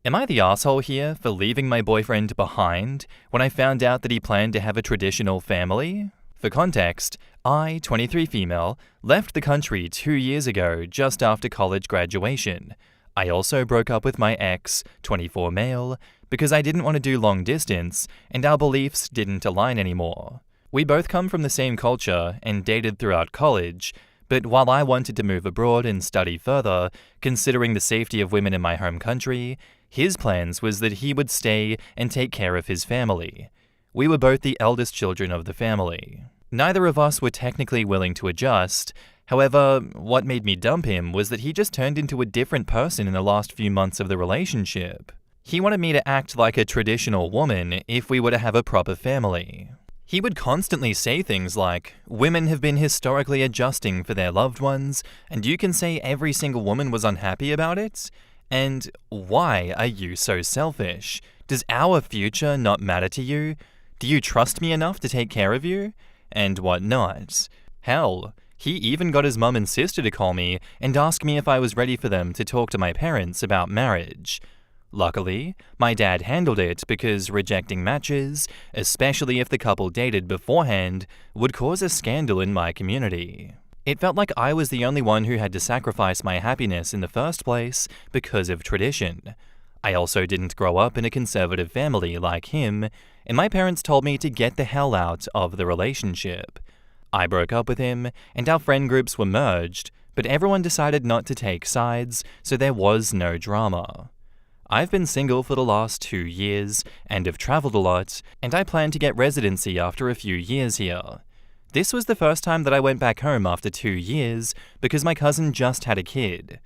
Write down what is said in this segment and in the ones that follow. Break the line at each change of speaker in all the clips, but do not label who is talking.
Am I the asshole here for leaving my boyfriend behind when I found out that he planned to have a traditional family? For context, I, 23 female, left the country 2 years ago just after college graduation. I also broke up with my ex, 24 male, because I didn't want to do long distance and our beliefs didn't align anymore. We both come from the same culture and dated throughout college, but while I wanted to move abroad and study further, considering the safety of women in my home country, his plans was that he would stay and take care of his family. We were both the eldest children of the family. Neither of us were technically willing to adjust. However, what made me dump him was that he just turned into a different person in the last few months of the relationship. He wanted me to act like a traditional woman if we were to have a proper family. He would constantly say things like, "Women have been historically adjusting for their loved ones, and you can say every single woman was unhappy about it? And why are you so selfish? Does our future not matter to you? Do you trust me enough to take care of you?" And whatnot. Hell, he even got his mum and sister to call me and ask me if I was ready for them to talk to my parents about marriage. Luckily, my dad handled it because rejecting matches, especially if the couple dated beforehand, would cause a scandal in my community. It felt like I was the only one who had to sacrifice my happiness in the first place because of tradition. I also didn't grow up in a conservative family like him, and my parents told me to get the hell out of the relationship. I broke up with him, and our friend groups were merged, but everyone decided not to take sides, so there was no drama. I've been single for the last 2 years, and have traveled a lot, and I plan to get residency after a few years here. This was the first time that I went back home after 2 years because my cousin just had a kid.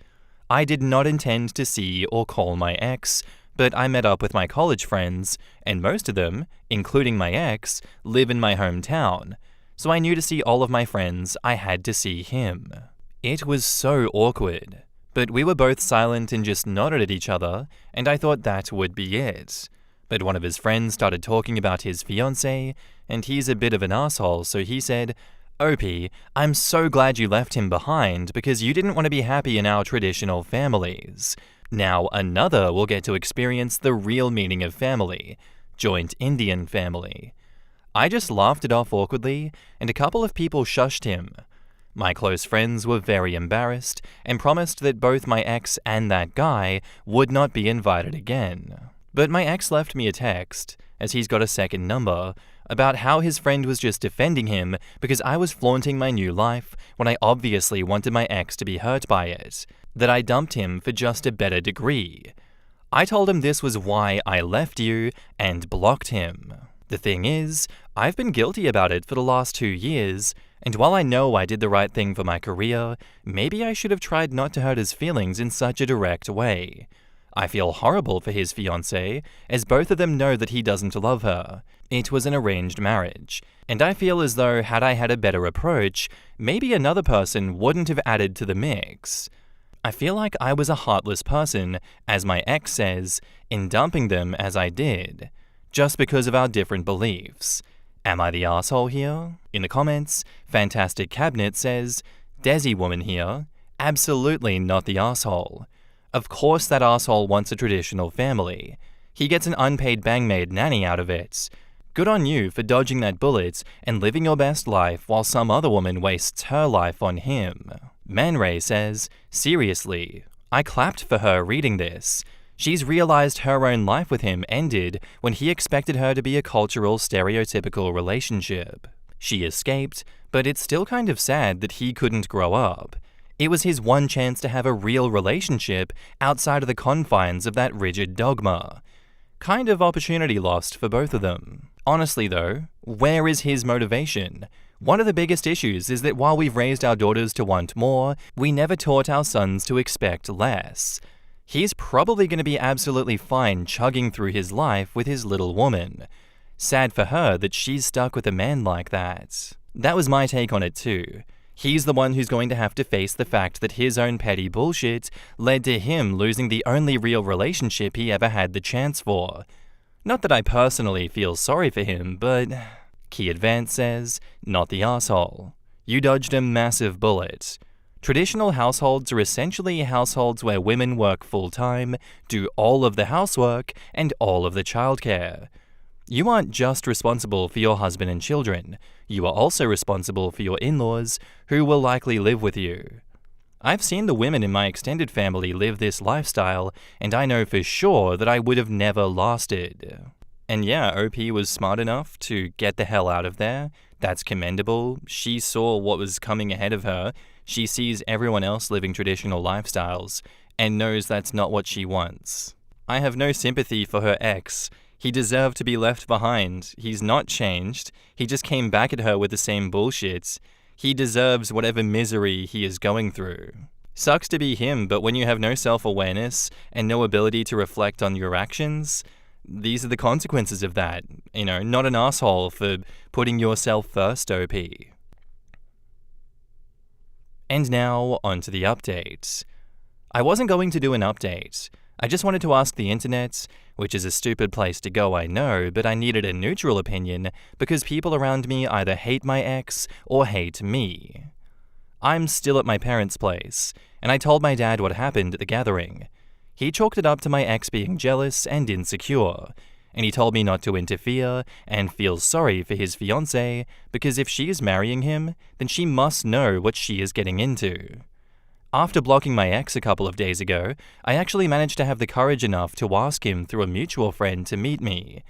I did not intend to see or call my ex, but I met up with my college friends, and most of them, including my ex, live in my hometown, so I knew to see all of my friends, I had to see him. It was so awkward, but we were both silent and just nodded at each other, and I thought that would be it. But one of his friends started talking about his fiancée, and he's a bit of an asshole, so he said, "Opie, I'm so glad you left him behind because you didn't want to be happy in our traditional families. Now another will get to experience the real meaning of family, joint Indian family." I just laughed it off awkwardly, and a couple of people shushed him. My close friends were very embarrassed and promised that both my ex and that guy would not be invited again. But my ex left me a text, as he's got a second number, about how his friend was just defending him because I was flaunting my new life when I obviously wanted my ex to be hurt by it, that I dumped him for just a better degree. I told him this was why I left you and blocked him. The thing is, I've been guilty about it for the last 2 years, and while I know I did the right thing for my career, maybe I should have tried not to hurt his feelings in such a direct way. I feel horrible for his fiancée, as both of them know that he doesn't love her. It was an arranged marriage, and I feel as though had I had a better approach, maybe another person wouldn't have added to the mix. I feel like I was a heartless person, as my ex says, in dumping them as I did, just because of our different beliefs. Am I the asshole here? In the comments, Fantastic Cabinet says, "Desi woman here, absolutely not the asshole. Of course that asshole wants a traditional family. He gets an unpaid bangmaid nanny out of it. Good on you for dodging that bullet and living your best life while some other woman wastes her life on him." Man Ray says, "Seriously, I clapped for her reading this. She's realized her own life with him ended when he expected her to be a cultural stereotypical relationship. She escaped, but it's still kind of sad that he couldn't grow up. It was his one chance to have a real relationship outside of the confines of that rigid dogma. Kind of opportunity lost for both of them. Honestly though, where is his motivation? One of the biggest issues is that while we've raised our daughters to want more, we never taught our sons to expect less. He's probably going to be absolutely fine chugging through his life with his little woman. Sad for her that she's stuck with a man like that. That was my take on it too. He's the one who's going to have to face the fact that his own petty bullshit led to him losing the only real relationship he ever had the chance for. Not that I personally feel sorry for him, but... Key Advance says, "Not the asshole. You dodged a massive bullet. Traditional households are essentially households where women work full-time, do all of the housework, and all of the childcare. You aren't just responsible for your husband and children, you are also responsible for your in-laws, who will likely live with you. I've seen the women in my extended family live this lifestyle, and I know for sure that I would have never lasted. And yeah, OP was smart enough to get the hell out of there. That's commendable. She saw what was coming ahead of her. She sees everyone else living traditional lifestyles, and knows that's not what she wants. I have no sympathy for her ex. He deserved to be left behind. He's not changed. He just came back at her with the same bullshit. He deserves whatever misery he is going through. Sucks to be him, but when you have no self-awareness and no ability to reflect on your actions, these are the consequences of that. Not an asshole for putting yourself first, OP. And now, on to the update. I wasn't going to do an update. I just wanted to ask the internet, which is a stupid place to go, I know, but I needed a neutral opinion because people around me either hate my ex or hate me. I'm still at my parents' place, and I told my dad what happened at the gathering. He chalked it up to my ex being jealous and insecure, and he told me not to interfere and feel sorry for his fiancée because if she is marrying him, then she must know what she is getting into. After blocking my ex a couple of days ago, I actually managed to have the courage enough to ask him through a mutual friend to meet me.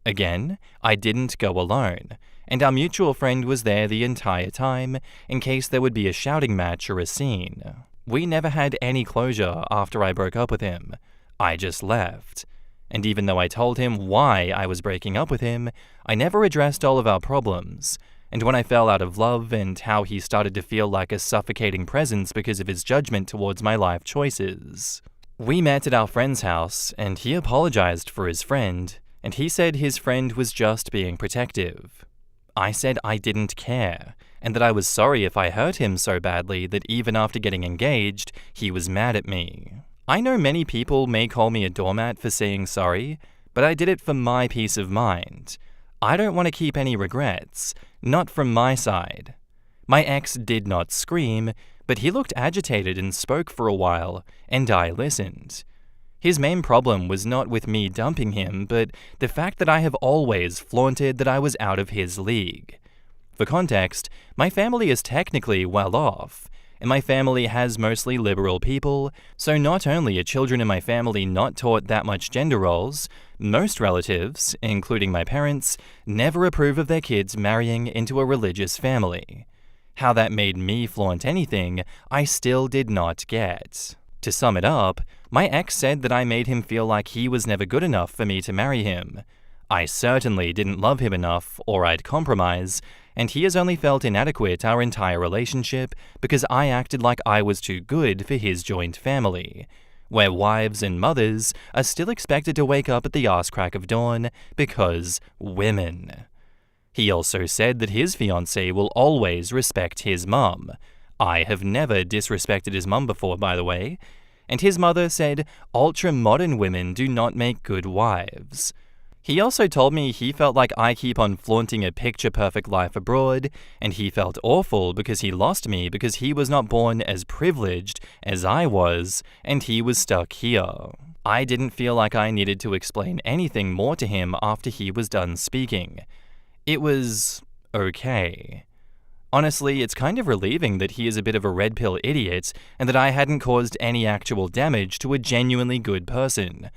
Again, I didn't go alone, and our mutual friend was there the entire time in case there would be a shouting match or a scene. We never had any closure after I broke up with him. I just left. And even though I told him why I was breaking up with him, I never addressed all of our problems. And when I fell out of love and how he started to feel like a suffocating presence because of his judgment towards my life choices. We met at our friend's house, and he apologized for his friend, and he said his friend was just being protective. I said I didn't care, and that I was sorry if I hurt him so badly that even after getting engaged, he was mad at me. I know many people may call me a doormat for saying sorry, but I did it for my peace of mind. I don't want to keep any regrets, not from my side. My ex did not scream, but he looked agitated and spoke for a while, and I listened. His main problem was not with me dumping him, but the fact that I have always flaunted that I was out of his league. For context, my family is technically well off, and my family has mostly liberal people, so not only are children in my family not taught that much gender roles, most relatives, including my parents, never approve of their kids marrying into a religious family. How that made me flaunt anything, I still did not get. To sum it up, my ex said that I made him feel like he was never good enough for me to marry him. I certainly didn't love him enough, or I'd compromise, and he has only felt inadequate our entire relationship because I acted like I was too good for his joint family, where wives and mothers are still expected to wake up at the arse crack of dawn because women. He also said that his fiancée will always respect his mum. I have never disrespected his mum before, by the way. And his mother said ultra-modern women do not make good wives. He also told me he felt like I keep on flaunting a picture-perfect life abroad, and he felt awful because he lost me because he was not born as privileged as I was, and he was stuck here. I didn't feel like I needed to explain anything more to him after he was done speaking. It was okay. Honestly, it's kind of relieving that he is a bit of a red pill idiot and that I hadn't caused any actual damage to a genuinely good person.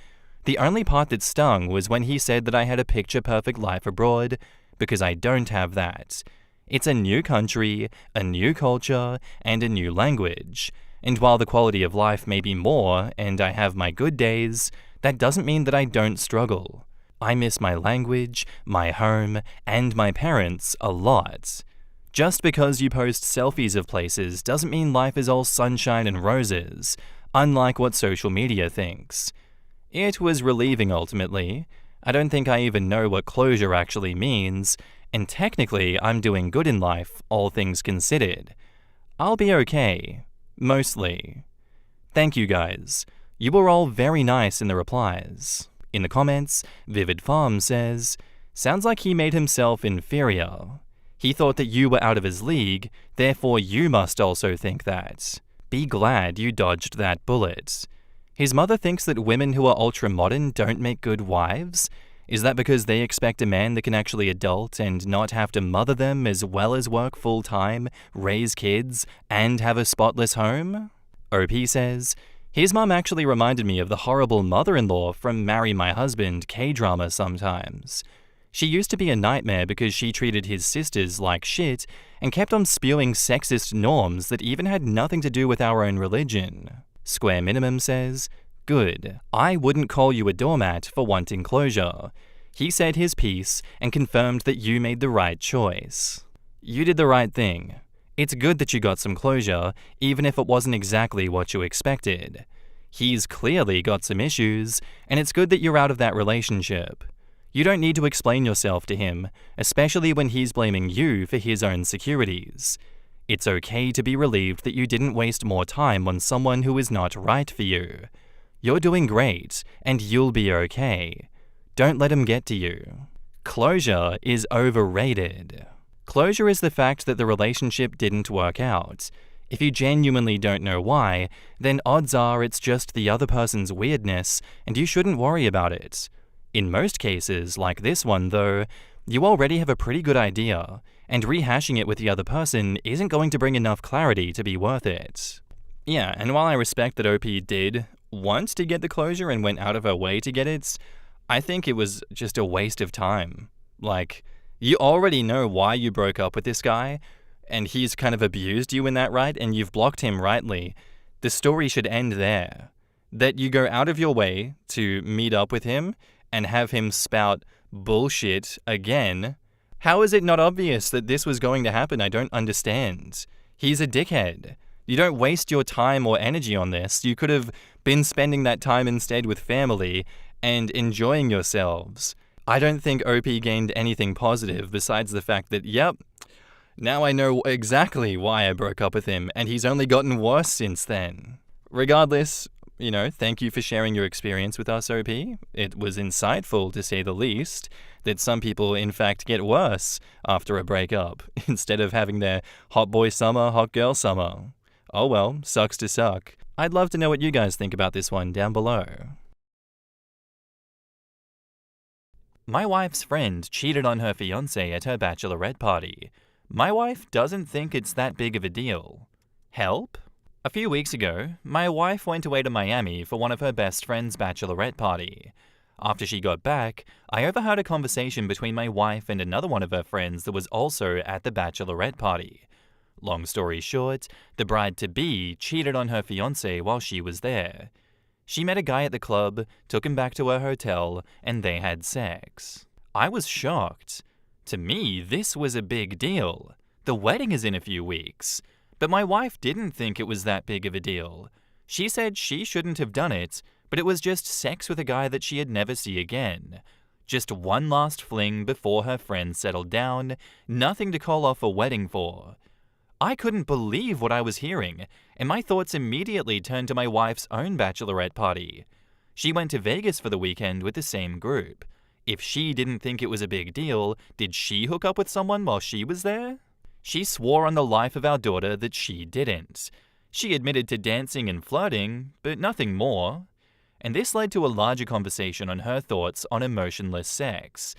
The only part that stung was when he said that I had a picture-perfect life abroad, because I don't have that. It's a new country, a new culture, and a new language. And while the quality of life may be more, and I have my good days, that doesn't mean that I don't struggle. I miss my language, my home, and my parents a lot. Just because you post selfies of places doesn't mean life is all sunshine and roses, unlike what social media thinks. It was relieving ultimately. I don't think I even know what closure actually means, and technically I'm doing good in life, all things considered. I'll be okay. Mostly. Thank you guys. You were all very nice in the replies. In the comments, Vivid Farm says, "Sounds like he made himself inferior. He thought that you were out of his league, therefore you must also think that. Be glad you dodged that bullet. His mother thinks that women who are ultra-modern don't make good wives? Is that because they expect a man that can actually adult and not have to mother them as well as work full-time, raise kids, and have a spotless home? OP says, his mum actually reminded me of the horrible mother-in-law from Marry My Husband K-drama sometimes. She used to be a nightmare because she treated his sisters like shit and kept on spewing sexist norms that even had nothing to do with our own religion. Square Minimum says, good. I wouldn't call you a doormat for wanting closure. He said his piece and confirmed that you made the right choice. You did the right thing. It's good that you got some closure, even if it wasn't exactly what you expected. He's clearly got some issues, and it's good that you're out of that relationship. You don't need to explain yourself to him, especially when he's blaming you for his own insecurities. It's okay to be relieved that you didn't waste more time on someone who is not right for you. You're doing great, and you'll be okay. Don't let him get to you. Closure is overrated. Closure is the fact that the relationship didn't work out. If you genuinely don't know why, then odds are it's just the other person's weirdness, and you shouldn't worry about it. In most cases, like this one though, you already have a pretty good idea, and rehashing it with the other person isn't going to bring enough clarity to be worth it. Yeah, and while I respect that OP did want to get the closure and went out of her way to get it, I think it was just a waste of time. Like, you already know why you broke up with this guy, and he's kind of abused you in that right, and you've blocked him rightly. The story should end there. That you go out of your way to meet up with him and have him spout bullshit again. How is it not obvious that this was going to happen? I don't understand. He's a dickhead. You don't waste your time or energy on this. You could have been spending that time instead with family and enjoying yourselves. I don't think OP gained anything positive besides the fact that, yep, now I know exactly why I broke up with him, and he's only gotten worse since then. Regardless, thank you for sharing your experience with us, OP. It was insightful, to say the least, that some people, in fact, get worse after a breakup, instead of having their hot boy summer, hot girl summer. Oh well, sucks to suck. I'd love to know what you guys think about this one down below. My wife's friend cheated on her fiancé at her bachelorette party. My wife doesn't think it's that big of a deal. Help? A few weeks ago, my wife went away to Miami for one of her best friend's bachelorette party. After she got back, I overheard a conversation between my wife and another one of her friends that was also at the bachelorette party. Long story short, the bride-to-be cheated on her fiancé while she was there. She met a guy at the club, took him back to her hotel, and they had sex. I was shocked. To me, this was a big deal. The wedding is in a few weeks. But my wife didn't think it was that big of a deal. She said she shouldn't have done it, but it was just sex with a guy that she'd never see again. Just one last fling before her friends settled down, nothing to call off a wedding for. I couldn't believe what I was hearing, and my thoughts immediately turned to my wife's own bachelorette party. She went to Vegas for the weekend with the same group. If she didn't think it was a big deal, did she hook up with someone while she was there? She swore on the life of our daughter that she didn't. She admitted to dancing and flirting, but nothing more. And this led to a larger conversation on her thoughts on emotionless sex.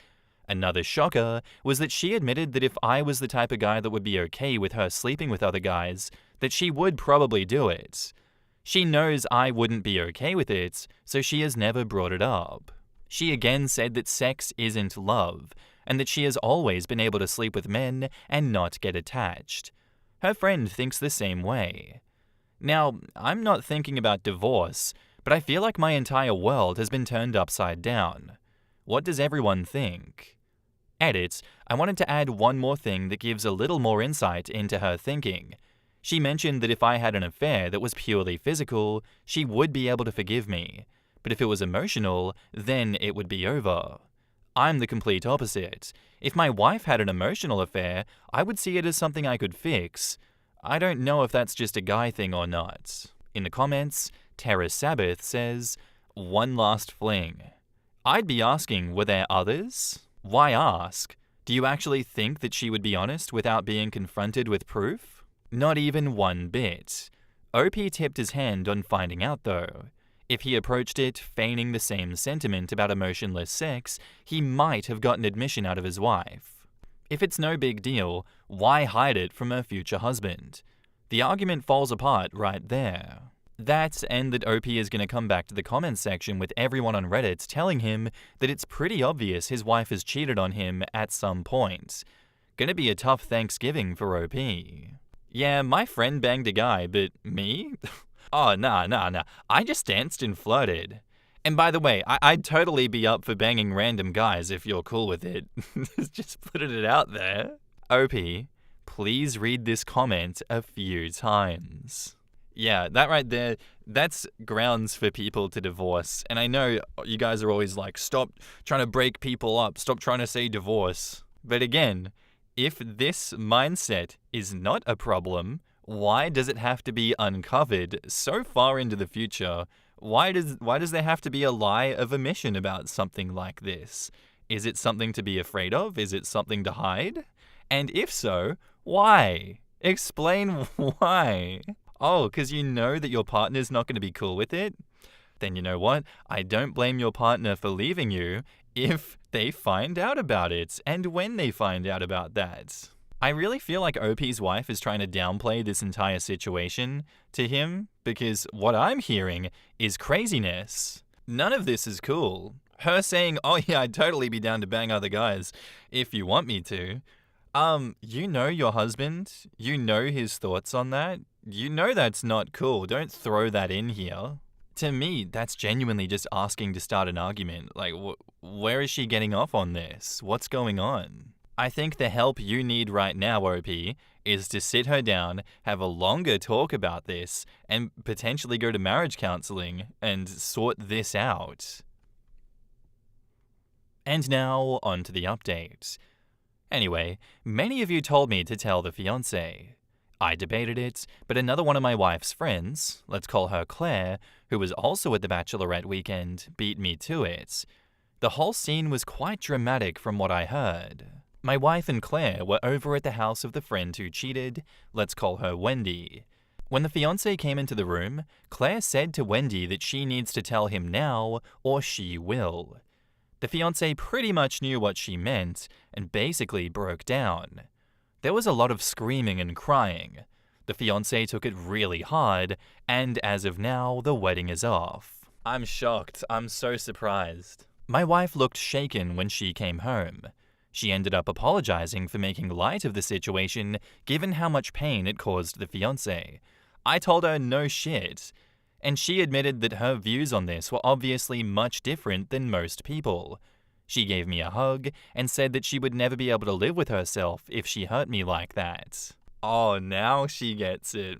Another shocker was that she admitted that if I was the type of guy that would be okay with her sleeping with other guys, that she would probably do it. She knows I wouldn't be okay with it, so she has never brought it up. She again said that sex isn't love, and that she has always been able to sleep with men and not get attached. Her friend thinks the same way. Now, I'm not thinking about divorce, but I feel like my entire world has been turned upside down. What does everyone think? Edit, I wanted to add one more thing that gives a little more insight into her thinking. She mentioned that if I had an affair that was purely physical, she would be able to forgive me. But if it was emotional, then it would be over. I'm the complete opposite. If my wife had an emotional affair, I would see it as something I could fix. I don't know if that's just a guy thing or not. In the comments, Terra Sabbath says, "One last fling." I'd be asking, were there others? Why ask? Do you actually think that she would be honest without being confronted with proof? Not even one bit. OP tipped his hand on finding out though. If he approached it feigning the same sentiment about emotionless sex, he might have gotten admission out of his wife. If it's no big deal, why hide it from her future husband? The argument falls apart right there. That, and that OP is going to come back to the comments section with everyone on Reddit telling him that it's pretty obvious his wife has cheated on him at some point. Gonna be a tough Thanksgiving for OP. Yeah, my friend banged a guy, but me? Oh, nah. I just danced and flirted. And by the way, I'd totally be up for banging random guys if you're cool with it. Just putting it out there. OP, please read this comment a few times. Yeah, that right there, that's grounds for people to divorce. And I know you guys are always like, stop trying to break people up, stop trying to say divorce. But again, if this mindset is not a problem, why does it have to be uncovered so far into the future? Why does there have to be a lie of omission about something like this? Is it something to be afraid of? Is it something to hide? And if so, why? Explain why. Oh, because you know that your partner's not going to be cool with it? Then you know what? I don't blame your partner for leaving you if they find out about it and when they find out about that. I really feel like OP's wife is trying to downplay this entire situation to him because what I'm hearing is craziness. None of this is cool. Her saying, oh yeah, I'd totally be down to bang other guys if you want me to. You know your husband. You know his thoughts on that. You know that's not cool. Don't throw that in here. To me, that's genuinely just asking to start an argument. Like, where is she getting off on this? What's going on? I think the help you need right now, OP, is to sit her down, have a longer talk about this, and potentially go to marriage counseling and sort this out. And now, on to the update. Anyway, many of you told me to tell the fiancé. I debated it, but another one of my wife's friends, let's call her Claire, who was also at the Bachelorette weekend, beat me to it. The whole scene was quite dramatic from what I heard. My wife and Claire were over at the house of the friend who cheated, let's call her Wendy. When the fiancé came into the room, Claire said to Wendy that she needs to tell him now or she will. The fiancé pretty much knew what she meant and basically broke down. There was a lot of screaming and crying. The fiancé took it really hard, and as of now, the wedding is off. I'm shocked. I'm so surprised. My wife looked shaken when she came home. She ended up apologizing for making light of the situation, given how much pain it caused the fiancé. I told her no shit. And she admitted that her views on this were obviously much different than most people. She gave me a hug and said that she would never be able to live with herself if she hurt me like that. Oh, now she gets it,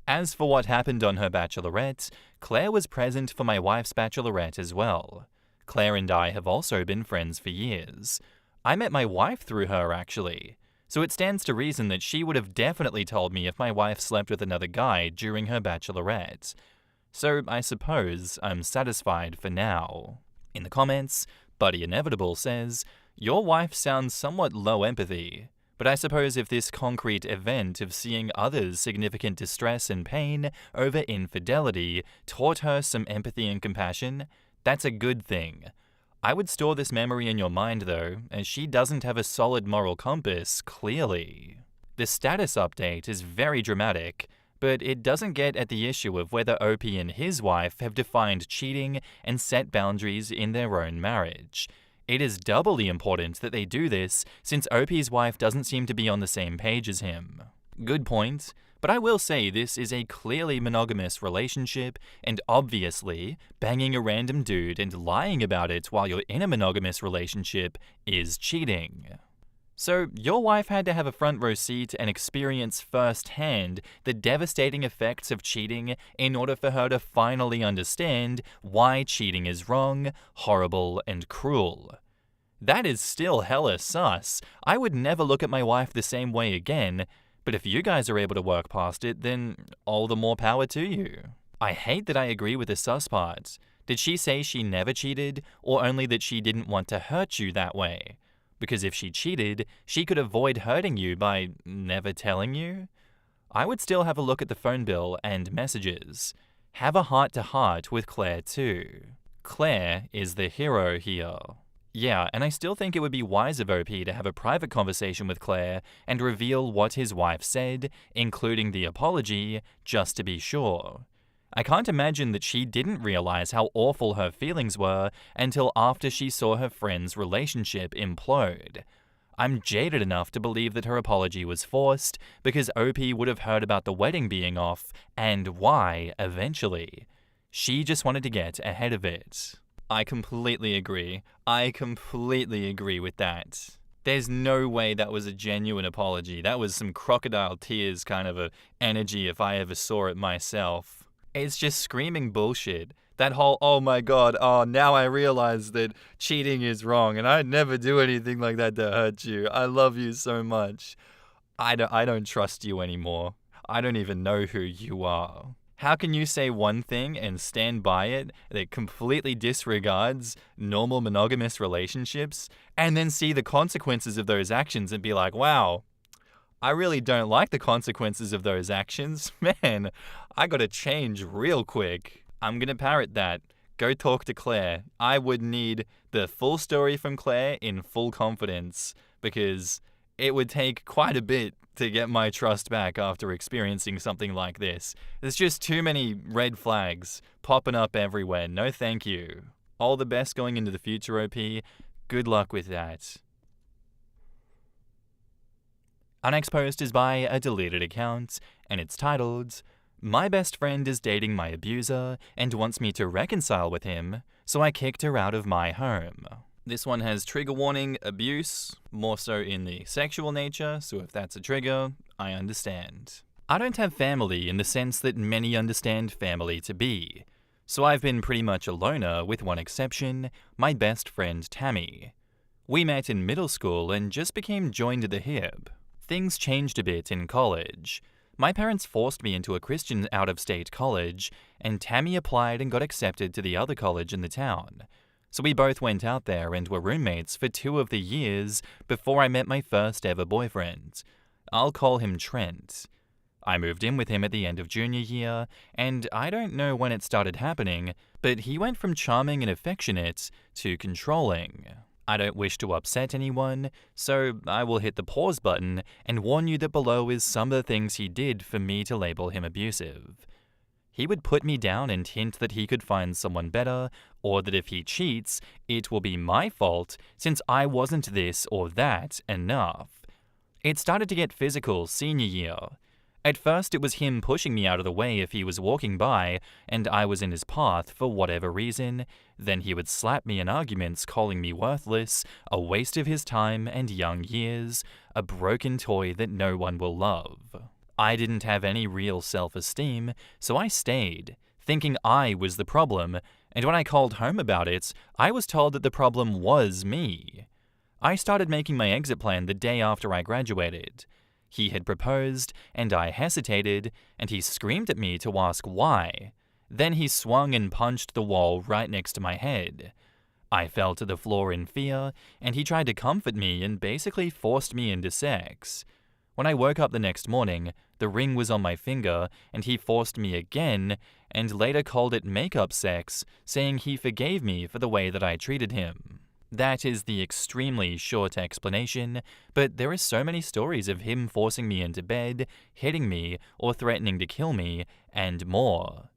As for what happened on her bachelorette, Claire was present for my wife's bachelorette as well. Claire and I have also been friends for years. I met my wife through her, actually. So it stands to reason that she would have definitely told me if my wife slept with another guy during her bachelorette. So I suppose I'm satisfied for now. In the comments, Buddy Inevitable says, your wife sounds somewhat low empathy, but I suppose if this concrete event of seeing others' significant distress and pain over infidelity taught her some empathy and compassion, that's a good thing. I would store this memory in your mind though, as she doesn't have a solid moral compass, clearly. The status update is very dramatic, but it doesn't get at the issue of whether OP and his wife have defined cheating and set boundaries in their own marriage. It is doubly important that they do this since OP's wife doesn't seem to be on the same page as him. Good point, but I will say this is a clearly monogamous relationship, and obviously, banging a random dude and lying about it while you're in a monogamous relationship is cheating. So, your wife had to have a front row seat and experience firsthand the devastating effects of cheating in order for her to finally understand why cheating is wrong, horrible, and cruel. That is still hella sus. I would never look at my wife the same way again, but if you guys are able to work past it, then all the more power to you. I hate that I agree with the sus part. Did she say she never cheated, or only that she didn't want to hurt you that way? Because if she cheated, she could avoid hurting you by never telling you. I would still have a look at the phone bill and messages. Have a heart-to-heart with Claire too. Claire is the hero here. Yeah, and I still think it would be wise of OP to have a private conversation with Claire and reveal what his wife said, including the apology, just to be sure. I can't imagine that she didn't realize how awful her feelings were until after she saw her friend's relationship implode. I'm jaded enough to believe that her apology was forced because OP would have heard about the wedding being off and why eventually. She just wanted to get ahead of it. I completely agree. I completely agree with that. There's no way that was a genuine apology. That was some crocodile tears kind of a energy if I ever saw it myself. It's just screaming bullshit. That whole, oh my god, oh, now I realize that cheating is wrong and I'd never do anything like that to hurt you. I love you so much. I don't trust you anymore. I don't even know who you are. How can you say one thing and stand by it that completely disregards normal monogamous relationships and then see the consequences of those actions and be like, wow, I really don't like the consequences of those actions. Man, I gotta change real quick. I'm gonna parrot that. Go talk to Claire. I would need the full story from Claire in full confidence because it would take quite a bit to get my trust back after experiencing something like this. There's just too many red flags popping up everywhere. No thank you. All the best going into the future, OP. Good luck with that. Our next post is by a deleted account, and it's titled, "My best friend is dating my abuser and wants me to reconcile with him, so I kicked her out of my home." This one has trigger warning, abuse, more so in the sexual nature, so if that's a trigger, I understand. I don't have family in the sense that many understand family to be, so I've been pretty much a loner with one exception, my best friend Tammy. We met in middle school and just became joined at the hip. Things changed a bit in college. My parents forced me into a Christian out-of-state college, and Tammy applied and got accepted to the other college in the town. So we both went out there and were roommates for 2 of the years before I met my first ever boyfriend. I'll call him Trent. I moved in with him at the end of junior year, and I don't know when it started happening, but he went from charming and affectionate to controlling. I don't wish to upset anyone, so I will hit the pause button and warn you that below is some of the things he did for me to label him abusive. He would put me down and hint that he could find someone better, or that if he cheats, it will be my fault since I wasn't this or that enough. It started to get physical senior year. At first it was him pushing me out of the way if he was walking by and I was in his path for whatever reason. Then he would slap me in arguments calling me worthless, a waste of his time and young years, a broken toy that no one will love. I didn't have any real self-esteem, so I stayed, thinking I was the problem, and when I called home about it, I was told that the problem was me. I started making my exit plan the day after I graduated. He had proposed, and I hesitated, and he screamed at me to ask why. Then he swung and punched the wall right next to my head. I fell to the floor in fear, and he tried to comfort me and basically forced me into sex. When I woke up the next morning, the ring was on my finger, and he forced me again, and later called it makeup sex, saying he forgave me for the way that I treated him. That is the extremely short explanation, but there are so many stories of him forcing me into bed, hitting me, or threatening to kill me, and more.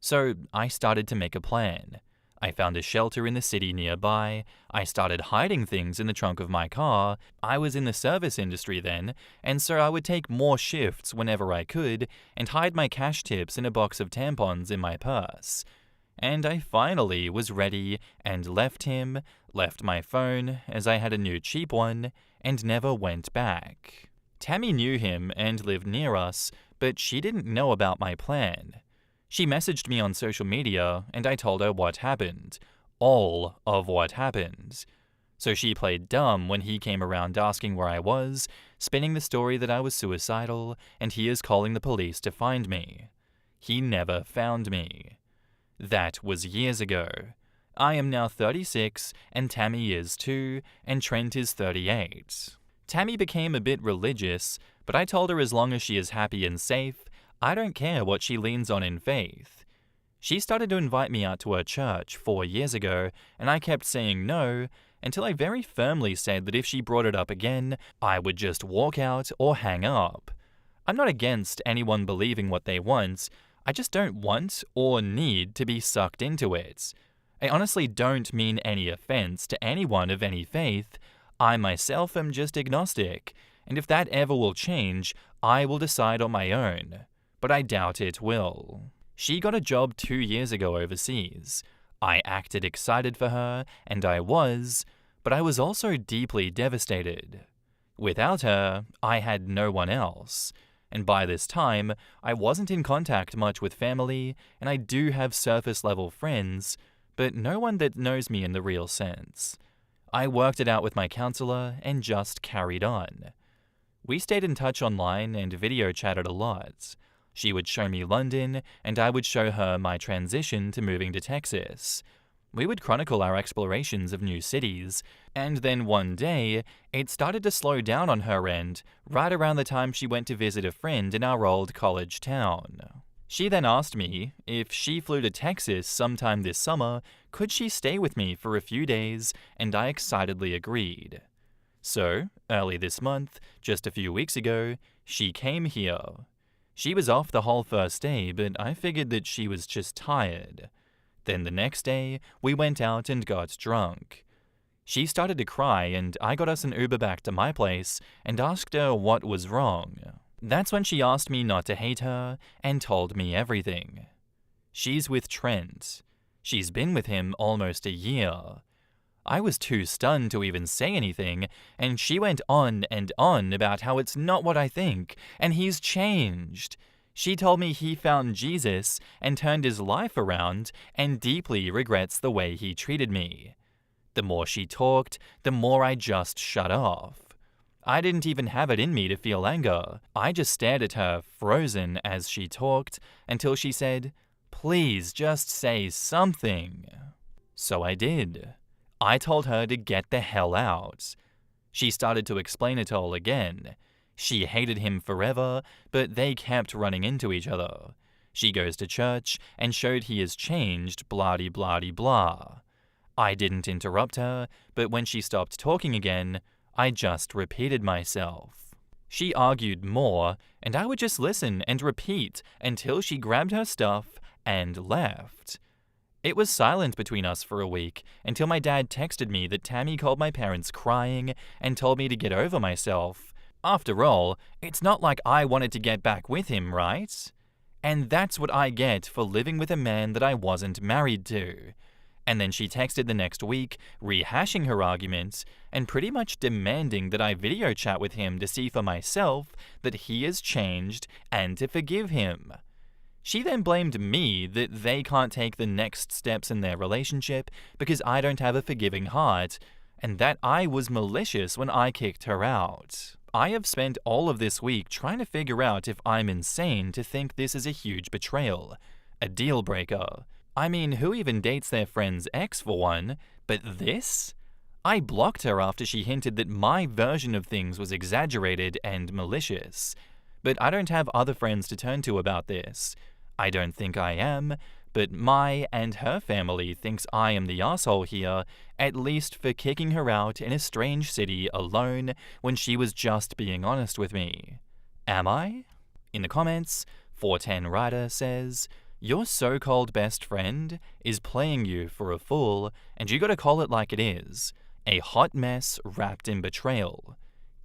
So I started to make a plan. I found a shelter in the city nearby. I started hiding things in the trunk of my car. I was in the service industry then, and so I would take more shifts whenever I could and hide my cash tips in a box of tampons in my purse. And I finally was ready and left him, left my phone, as I had a new cheap one, and never went back. Tammy knew him and lived near us, but she didn't know about my plan. She messaged me on social media, and I told her what happened. All of what happened. So she played dumb when he came around asking where I was, spinning the story that I was suicidal, and he is calling the police to find me. He never found me. That was years ago. I am now 36, and Tammy is too, and Trent is 38. Tammy became a bit religious, but I told her as long as she is happy and safe, I don't care what she leans on in faith. She started to invite me out to her church 4 years ago, and I kept saying no, until I very firmly said that if she brought it up again, I would just walk out or hang up. I'm not against anyone believing what they want, I just don't want or need to be sucked into it. I honestly don't mean any offense to anyone of any faith. I myself am just agnostic, and if that ever will change, I will decide on my own. But I doubt it will. She got a job 2 years ago overseas. I acted excited for her, and I was, but I was also deeply devastated. Without her, I had no one else. And by this time, I wasn't in contact much with family, and I do have surface-level friends, but no one that knows me in the real sense. I worked it out with my counselor and just carried on. We stayed in touch online and video chatted a lot. She would show me London, and I would show her my transition to moving to Texas. We would chronicle our explorations of new cities, and then one day, it started to slow down on her end, right around the time she went to visit a friend in our old college town. She then asked me, if she flew to Texas sometime this summer, could she stay with me for a few days, and I excitedly agreed. So, early this month, just a few weeks ago, she came here. She was off the whole first day, but I figured that she was just tired. Then the next day, we went out and got drunk. She started to cry, and I got us an Uber back to my place and asked her what was wrong. That's when she asked me not to hate her and told me everything. She's with Trent. She's been with him almost a year. I was too stunned to even say anything, and she went on and on about how it's not what I think, and he's changed. She told me he found Jesus and turned his life around and deeply regrets the way he treated me. The more she talked, the more I just shut off. I didn't even have it in me to feel anger. I just stared at her, frozen, as she talked, until she said, "Please just say something." So I did. I told her to get the hell out. She started to explain it all again. She hated him forever, but they kept running into each other. She goes to church and showed he has changed, blah-de-blah-de-blah. I didn't interrupt her, but when she stopped talking again, I just repeated myself. She argued more, and I would just listen and repeat until she grabbed her stuff and left. It was silent between us for a week, until my dad texted me that Tammy called my parents crying and told me to get over myself. After all, it's not like I wanted to get back with him, right? And that's what I get for living with a man that I wasn't married to. And then she texted the next week, rehashing her arguments, and pretty much demanding that I video chat with him to see for myself that he has changed and to forgive him. She then blamed me that they can't take the next steps in their relationship because I don't have a forgiving heart, and that I was malicious when I kicked her out. I have spent all of this week trying to figure out if I'm insane to think this is a huge betrayal, a deal breaker. I mean, who even dates their friend's ex for one? But this? I blocked her after she hinted that my version of things was exaggerated and malicious. But I don't have other friends to turn to about this. I don't think I am, but my and her family thinks I am the asshole here, at least for kicking her out in a strange city alone when she was just being honest with me. Am I? In the comments, 410 Rider says, "Your so-called best friend is playing you for a fool, and you gotta call it like it is. A hot mess wrapped in betrayal.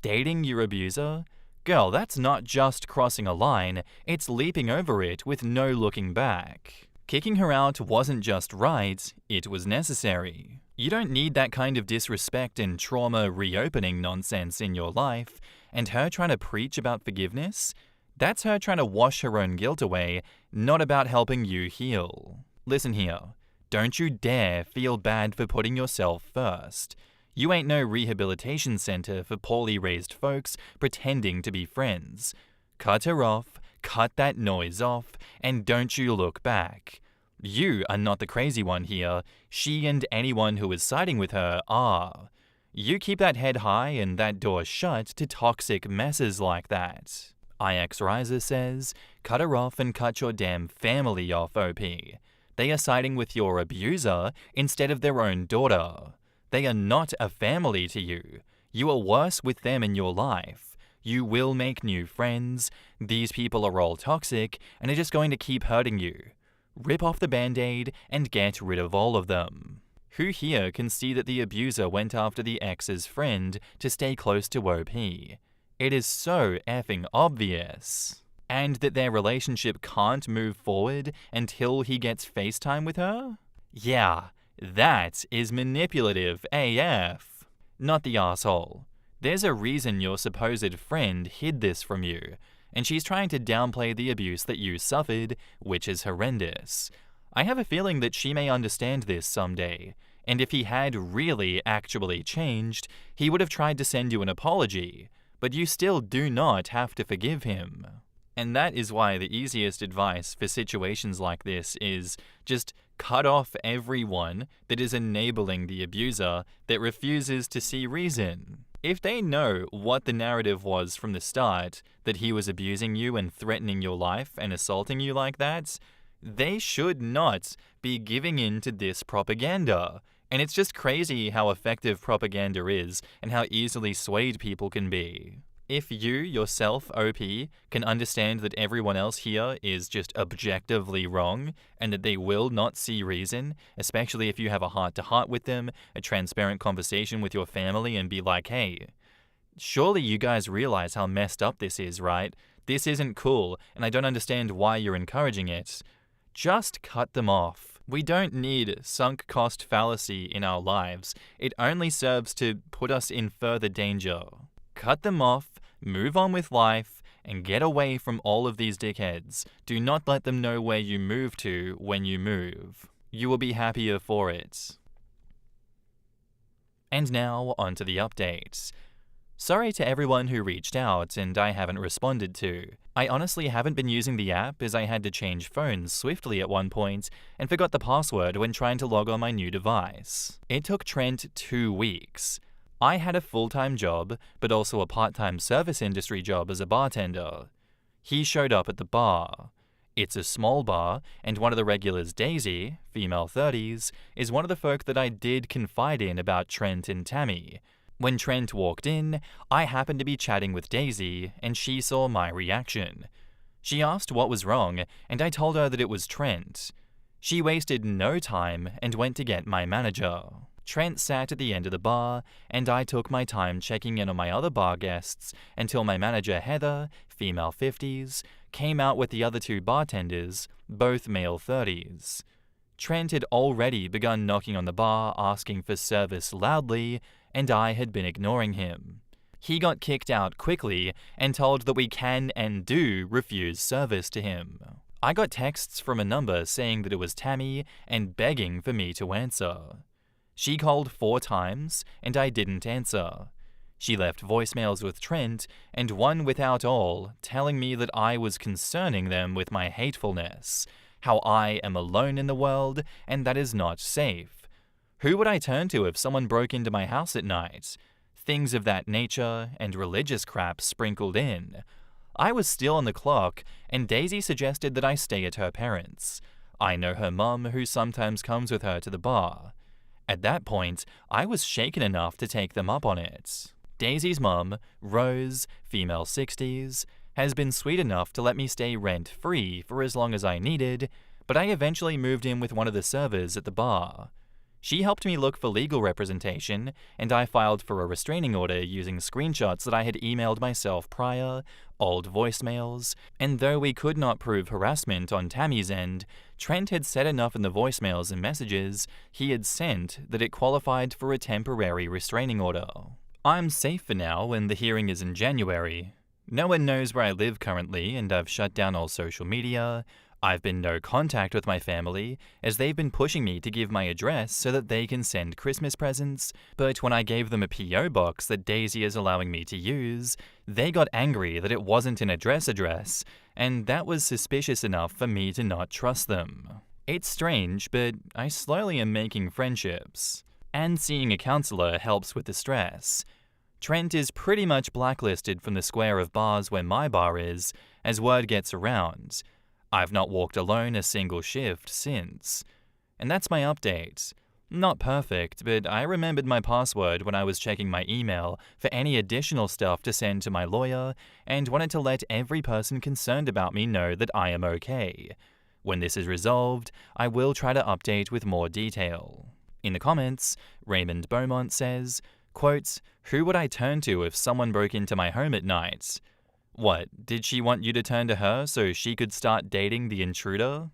Dating your abuser? Girl, that's not just crossing a line, it's leaping over it with no looking back. Kicking her out wasn't just right, it was necessary. You don't need that kind of disrespect and trauma reopening nonsense in your life, and her trying to preach about forgiveness? That's her trying to wash her own guilt away, not about helping you heal. Listen here, don't you dare feel bad for putting yourself first. You ain't no rehabilitation center for poorly raised folks pretending to be friends. Cut her off, cut that noise off, and don't you look back. You are not the crazy one here. She and anyone who is siding with her are. You keep that head high and that door shut to toxic messes like that. IX Riser says, cut her off and cut your damn family off, OP. They are siding with your abuser instead of their own daughter. They are not a family to you. You are worse with them in your life. You will make new friends. These people are all toxic and are just going to keep hurting you. Rip off the band-aid and get rid of all of them. Who here can see that the abuser went after the ex's friend to stay close to OP? It is so effing obvious. And that their relationship can't move forward until he gets FaceTime with her? Yeah, that is manipulative AF. Not the asshole. There's a reason your supposed friend hid this from you, and she's trying to downplay the abuse that you suffered, which is horrendous. I have a feeling that she may understand this someday, and if he had really actually changed, he would have tried to send you an apology, but you still do not have to forgive him. And that is why the easiest advice for situations like this is just cut off everyone that is enabling the abuser that refuses to see reason. If they know what the narrative was from the start, that he was abusing you and threatening your life and assaulting you like that, they should not be giving in to this propaganda. And it's just crazy how effective propaganda is and how easily swayed people can be. If you, yourself, OP, can understand that everyone else here is just objectively wrong and that they will not see reason, especially if you have a heart-to-heart with them, a transparent conversation with your family and be like, hey, surely you guys realize how messed up this is, right? This isn't cool and I don't understand why you're encouraging it. Just cut them off. We don't need sunk cost fallacy in our lives. It only serves to put us in further danger. Cut them off, move on with life, and get away from all of these dickheads. Do not let them know where you move to when you move. You will be happier for it. And now, on to the updates. Sorry to everyone who reached out and I haven't responded to. I honestly haven't been using the app as I had to change phones swiftly at one point and forgot the password when trying to log on my new device. It took Trent 2 weeks. I had a full-time job, but also a part-time service industry job as a bartender. He showed up at the bar. It's a small bar, and one of the regulars, Daisy, female 30s, is one of the folk that I did confide in about Trent and Tammy. When Trent walked in, I happened to be chatting with Daisy, and she saw my reaction. She asked what was wrong, and I told her that it was Trent. She wasted no time and went to get my manager. Trent sat at the end of the bar, and I took my time checking in on my other bar guests until my manager Heather, female 50s, came out with the other 2 bartenders, both male 30s. Trent had already begun knocking on the bar asking for service loudly, and I had been ignoring him. He got kicked out quickly and told that we can and do refuse service to him. I got texts from a number saying that it was Tammy and begging for me to answer. She called 4 times, and I didn't answer. She left voicemails with Trent, and one without all, telling me that I was concerning them with my hatefulness, how I am alone in the world, and that is not safe. Who would I turn to if someone broke into my house at night? Things of that nature, and religious crap sprinkled in. I was still on the clock, and Daisy suggested that I stay at her parents'. I know her mum, who sometimes comes with her to the bar. At that point, I was shaken enough to take them up on it. Daisy's mum, Rose, female 60s, has been sweet enough to let me stay rent-free for as long as I needed, but I eventually moved in with one of the servers at the bar. She helped me look for legal representation, and I filed for a restraining order using screenshots that I had emailed myself prior, old voicemails, and though we could not prove harassment on Tammy's end, Trent had said enough in the voicemails and messages he had sent that it qualified for a temporary restraining order. I'm safe for now, and the hearing is in January. No one knows where I live currently, and I've shut down all social media. I've been no contact with my family, as they've been pushing me to give my address so that they can send Christmas presents, but when I gave them a PO box that Daisy is allowing me to use, they got angry that it wasn't an address, and that was suspicious enough for me to not trust them. It's strange, but I slowly am making friendships. And seeing a counselor helps with the stress. Trent is pretty much blacklisted from the square of bars where my bar is, as word gets around. I've not walked alone a single shift since. And that's my update. Not perfect, but I remembered my password when I was checking my email for any additional stuff to send to my lawyer, and wanted to let every person concerned about me know that I am okay. When this is resolved, I will try to update with more detail. In the comments, Raymond Beaumont says, quote, "Who would I turn to if someone broke into my home at night? What, did she want you to turn to her so she could start dating the intruder?"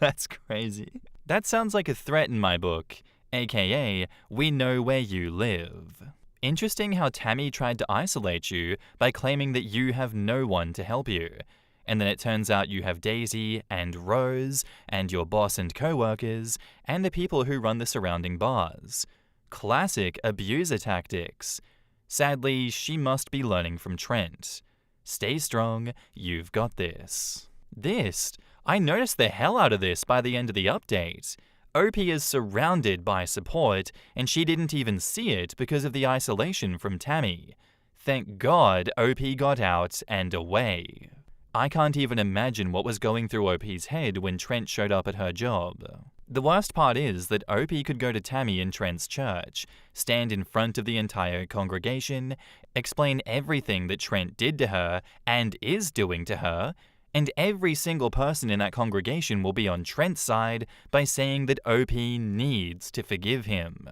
That's crazy. That sounds like a threat in my book, aka, we know where you live. Interesting how Tammy tried to isolate you by claiming that you have no one to help you. And then it turns out you have Daisy and Rose and your boss and co-workers and the people who run the surrounding bars. Classic abuser tactics. Sadly, she must be learning from Trent. Stay strong, you've got this. I noticed the hell out of this by the end of the update. OP is surrounded by support, and she didn't even see it because of the isolation from Tammy. Thank God OP got out and away. I can't even imagine what was going through OP's head when Trent showed up at her job. The worst part is that OP could go to Tammy in Trent's church, stand in front of the entire congregation, explain everything that Trent did to her and is doing to her, and every single person in that congregation will be on Trent's side by saying that OP needs to forgive him.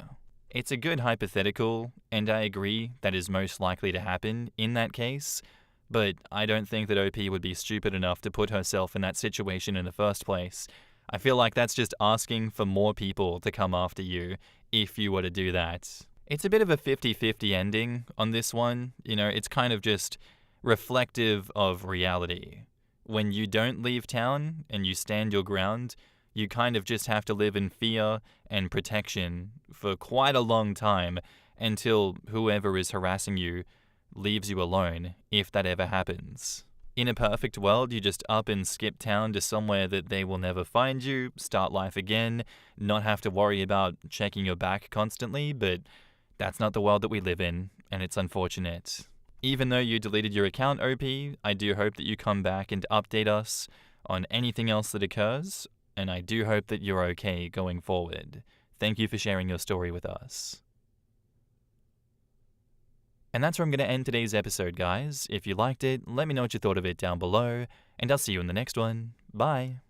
It's a good hypothetical, and I agree that is most likely to happen in that case, but I don't think that OP would be stupid enough to put herself in that situation in the first place. I feel like that's just asking for more people to come after you if you were to do that. It's a bit of a 50-50 ending on this one. It's kind of just reflective of reality. When you don't leave town and you stand your ground, you kind of just have to live in fear and protection for quite a long time until whoever is harassing you leaves you alone, if that ever happens. In a perfect world, you just up and skip town to somewhere that they will never find you, start life again, not have to worry about checking your back constantly, but that's not the world that we live in, and it's unfortunate. Even though you deleted your account, OP, I do hope that you come back and update us on anything else that occurs, and I do hope that you're okay going forward. Thank you for sharing your story with us. And that's where I'm going to end today's episode, guys. If you liked it, let me know what you thought of it down below, and I'll see you in the next one. Bye.